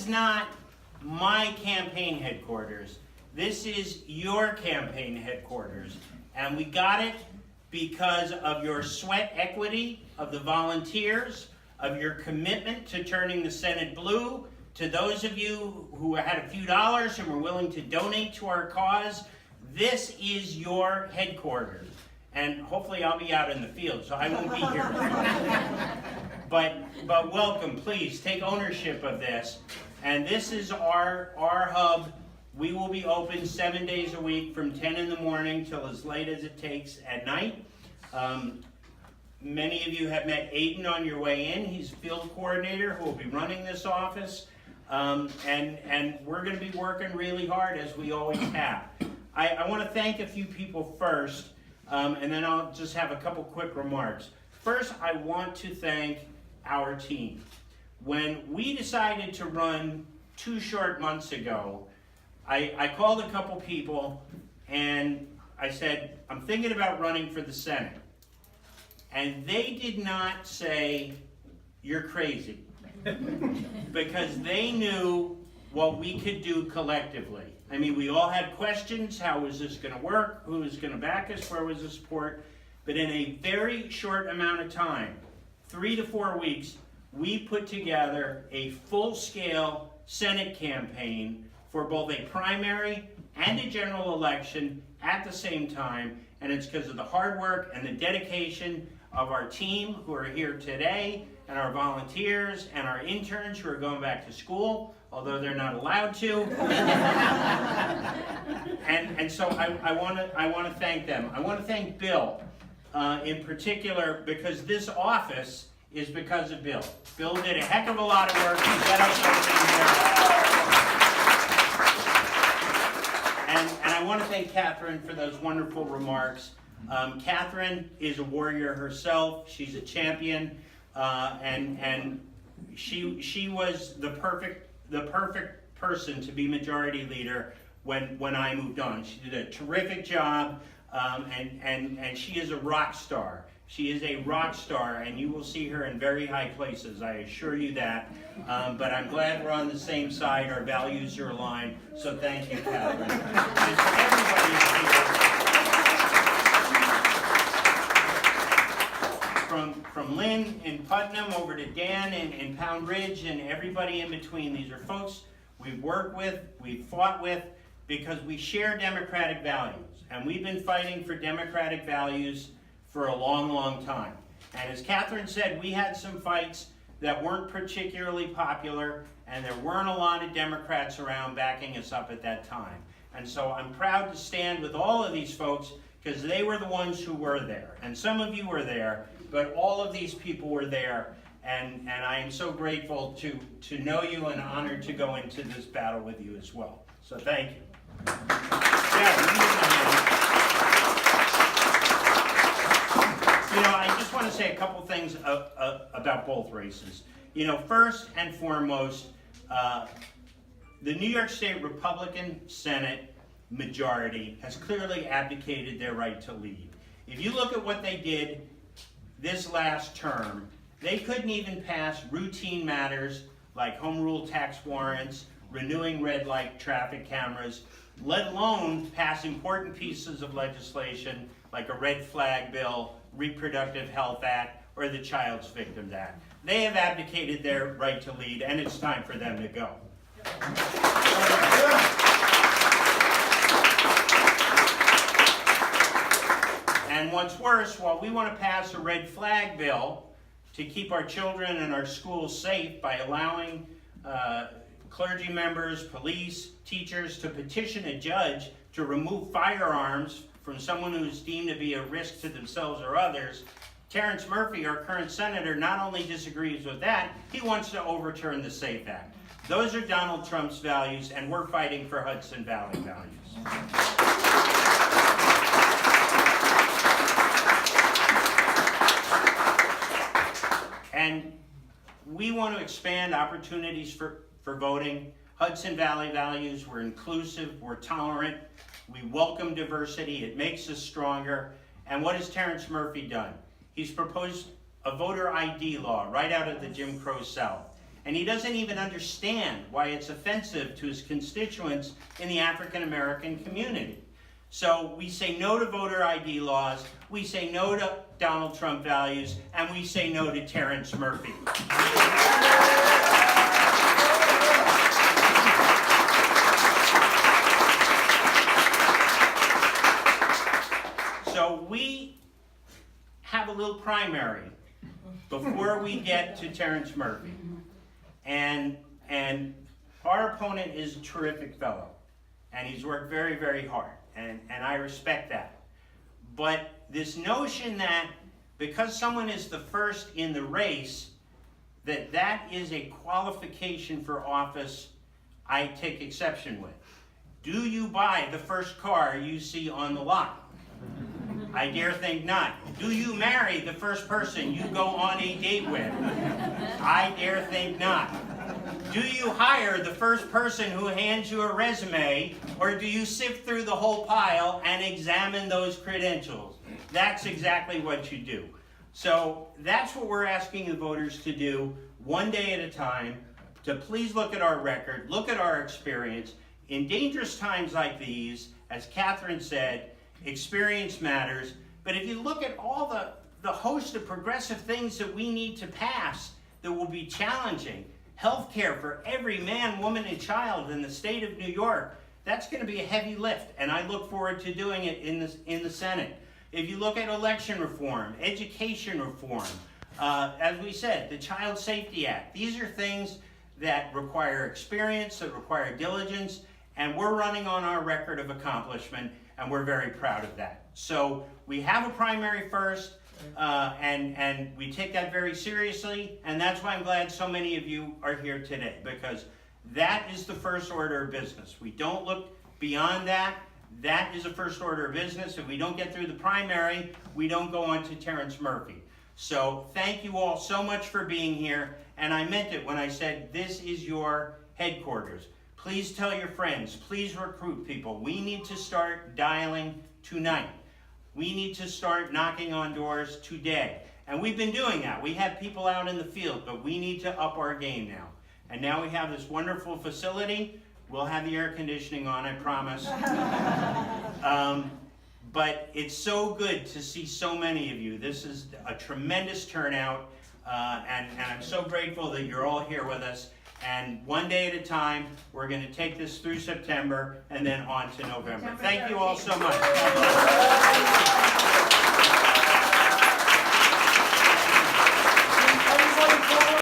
not my campaign headquarters. This is your campaign headquarters. And we got it because of your sweat equity, of the volunteers, of your commitment to turning the Senate blue, to those of you who had a few dollars and were willing to donate to our cause. This is your headquarters. And hopefully I'll be out in the field, so I won't be here. But welcome, please, take ownership of this. And this is our hub. We will be open 7 days a week from 10 in the morning till as late as it takes at night. Many of you have met Aiden on your way in. He's field coordinator who will be running this office. And we're going to be working really hard as we always have. I want to thank a few people first, and then I'll just have a couple quick remarks. First, I want to thank our team. When we decided to run 2 short months ago, I called a couple people and I said, I'm thinking about running for the Senate. And they did not say, you're crazy. Because they knew what we could do collectively. I mean, we all had questions. How was this going to work? Who was going to back us? Where was the support? But in a very short amount of time, 3 to 4 weeks, we put together a full-scale Senate campaign for both a primary and a general election at the same time. And it's because of the hard work and the dedication of our team who are here today, and our volunteers and our interns who are going back to school, although they're not allowed to. and so I want to thank them. I want to thank Bill in particular, because this office is because of Bill. Bill did a heck of a lot of work to get us open here. And I want to thank Catherine for those wonderful remarks. Catherine is a warrior herself. She's a champion. And she was the perfect person to be majority leader when I moved on. She did a terrific job, and she is a rock star. She is a rock star, and you will see her in very high places, I assure you that. But I'm glad we're on the same side. Our values are aligned, so thank you, Catherine. And to everybody here, from Lynn in Putnam over to Dan in Pound Ridge and everybody in between. These are folks we've worked with, we've fought with, because we share democratic values. And we've been fighting for democratic values for a long, long time. And as Catherine said, we had some fights that weren't particularly popular, and there weren't a lot of Democrats around backing us up at that time. And so I'm proud to stand with all of these folks, because they were the ones who were there. And some of you were there, but all of these people were there, and I am so grateful to know you and honored to go into this battle with you as well. So thank you. You know, I just want to say a couple things about both races. You know, first and foremost, the New York State Republican Senate majority has clearly abdicated their right to lead. If you look at what they did this last term, they couldn't even pass routine matters like home rule tax warrants, renewing red light traffic cameras, let alone pass important pieces of legislation like a red flag bill, Reproductive Health Act, or the Child's Victims Act. They have abdicated their right to lead, and it's time for them to go. And what's worse, while we want to pass a red flag bill to keep our children and our schools safe by allowing clergy members, police, teachers to petition a judge to remove firearms from someone who is deemed to be a risk to themselves or others, Terrence Murphy, our current senator, not only disagrees with that, he wants to overturn the SAFE Act. Those are Donald Trump's values, and we're fighting for Hudson Valley values. And we want to expand opportunities for voting. Hudson Valley values, we're inclusive, we're tolerant, we welcome diversity, it makes us stronger. And what has Terrence Murphy done? He's proposed a voter ID law right out of the Jim Crow South. and he doesn't even understand why it's offensive to his constituents in the African American community. So we say no to voter ID laws, we say no to Donald Trump values, and we say no to Terrence Murphy. So we have a little primary before we get to Terrence Murphy. And our opponent is a terrific fellow, and he's worked very, very hard, and I respect that. But this notion that because someone is the first in the race, that is a qualification for office, I take exception with. Do you buy the first car you see on the lot? I dare think not. Do you marry the first person you go on a date with? I dare think not. Do you hire the first person who hands you a resume, or do you sift through the whole pile and examine those credentials? That's exactly what you do. So that's what we're asking the voters to do, one day at a time, to please look at our record, look at our experience. In dangerous times like these, as Catherine said, experience matters. But if you look at all the host of progressive things that we need to pass that will be challenging, health care for every man, woman, and child in the state of New York, that's going to be a heavy lift, and I look forward to doing it in the Senate. If you look at election reform, education reform, as we said, the Child Safety Act, these are things that require experience, that require diligence, and we're running on our record of accomplishment, and we're very proud of that. So we have a primary first, and we take that very seriously, and that's why I'm glad so many of you are here today, because that is the first order of business. We don't look beyond that. That is a first order of business. If we don't get through the primary, we don't go on to Terrence Murphy. So thank you all so much for being here, and I meant it when I said this is your headquarters. Please tell your friends, please recruit people. We need to start dialing tonight. We need to start knocking on doors today. And we've been doing that. We have people out in the field, but we need to up our game now. And now we have this wonderful facility. We'll have the air conditioning on, I promise. But it's so good to see so many of you. This is a tremendous turnout, and I'm so grateful that you're all here with us. And one day at a time, we're going to take this through September and then on to November. Thank you all so much.